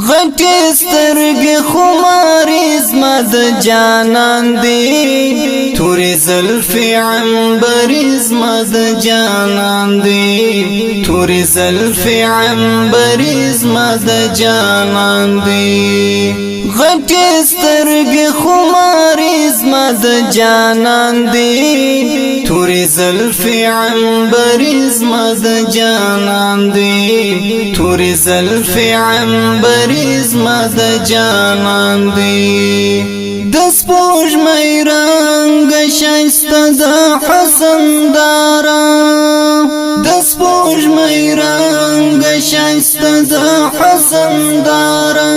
غټي سترګې خمارې زما د جانان دي تورې زلفې عنبرې زما د جانان دي تورې زلفې عنبرې زما د جانان دي غټي سترګې خمارې زما د جانان دي تورې زلفې عنبرې زما د جانان دي تورې زلفې عنبرې زما د جانان دي د سپوږمۍ رنګ ښایسته د حسن دارا د سپوږمۍ رنګ ښایسته د حسن دارا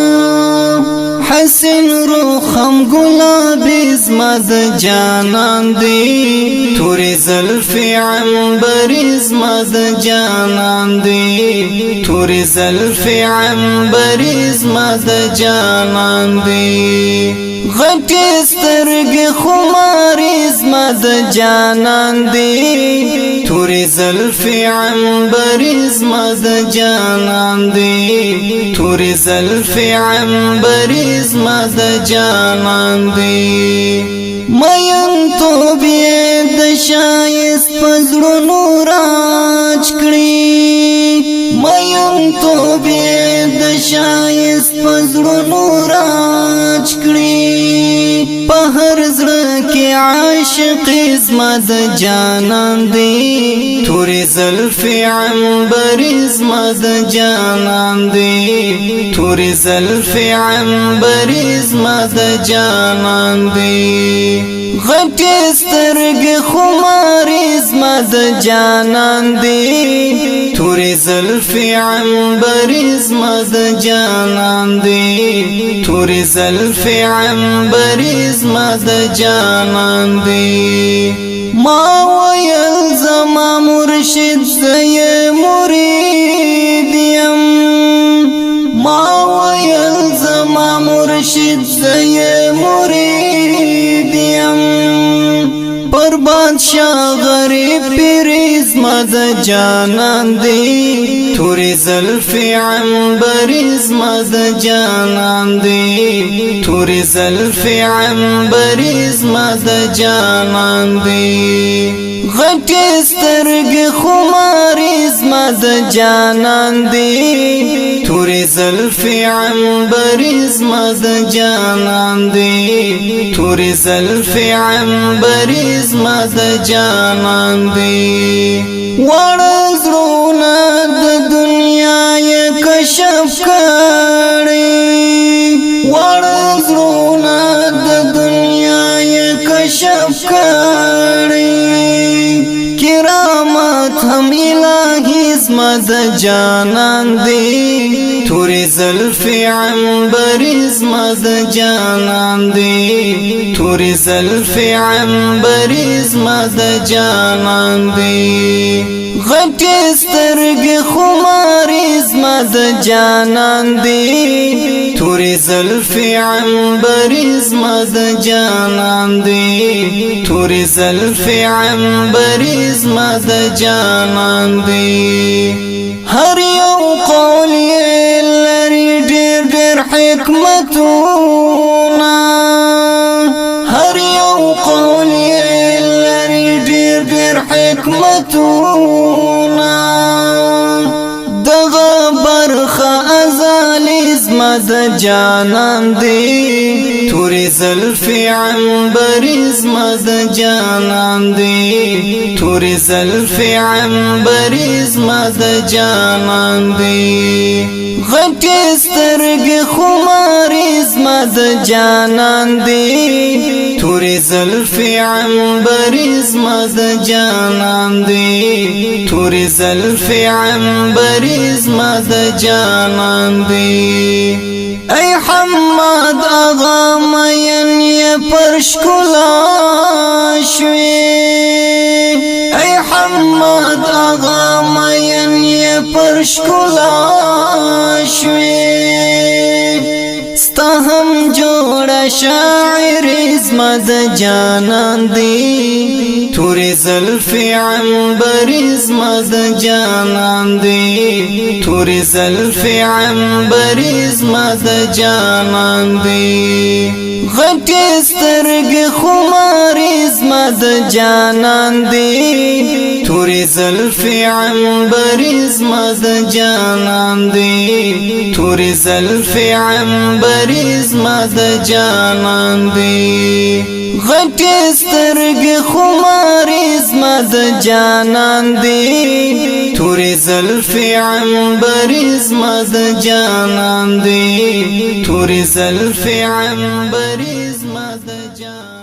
حسین روخم گلابی زما د جانان دی تورې زلفې عنبرې زما د جانان دی تورې زلفې عنبرې زما د جانان دی غټي سترګې خمارې زما د جانان دي تورې زلفې عنبرې زما د جانان دي تورې زلفې عنبرې زما د جانان دي مین توب یې د ښایست په زړونو راج کړي مین توب یې د ښایست په زړونو راج کړي په هر زړه کې عاشق زما د جانان دي تورې زلفې عنبرې زما د جانان دي تورې زلفې عنبرې زما د جانان دي غټي سترګې خمارې زما د جانان دي تورې زلفې عنبرې زما د جانان دي تورې زلفې عنبرې زما د جانان دي ما ویل زما مرشد زه یې مرید یم ما ویل زما مرشد زه یې مرید یم پر بادشاہ غریب پیری زما د جانان دی تورې زلفې عنبرې زما د جانان دی تورې زلفې عنبرې زما د جانان دی غټي سترګې خمارې زما د جانان دي تورې زلفې عنبرې زما د جانان دي تورې زلفې عنبرې زما د جانان دي واړه زړونه د دنیا یې کشف کړي واړه زړونه د دنیا یې کشف کړي کرامت هم الهی زما د جانان دي تورې زلفې عنبرې زما د جانان دي تورې زلفې عنبرې زما د جانان دي غټي سترګې خمارې زما د جانان دي تورې زلفې عنبرې زما د جانان دي تورې زلفې عنبرې زما د جانان دي هر یو قول یې لري ډېر ډېر حکمتونه هر یو قول یې لري ډېر ډېر حکمتونه دغه برخه ازالي زما د جانان دي تورې زلفې عنبرې زما د جانان دي تورې زلفې عنبرې زما د جانان دي غټي سترګې خمارې زما د جانان دي تورې زلفې عنبرې زما د جانان دي تورې زلفې عنبرې زما د جانان دي ای حماد آغا مین یې پر ښکلا شوې ای حماد آغا مین یې پر ښکلا شوې ستا هم جوړه شاعر زما د جانان دی تورې زلفې عنبر زما د جانان دی تورې زلفې عنبر زما د جانان دی غټې سترګې خمار زما د جانان دی تورې زلفې عنبر زما د جانان دی تورې زلفې عنبر زما د جانان دی غټې سترګې خمار زما د جانان دی تورې زلفې عنبر زما د جانان دی تورې زلفې عنبر زما د جانان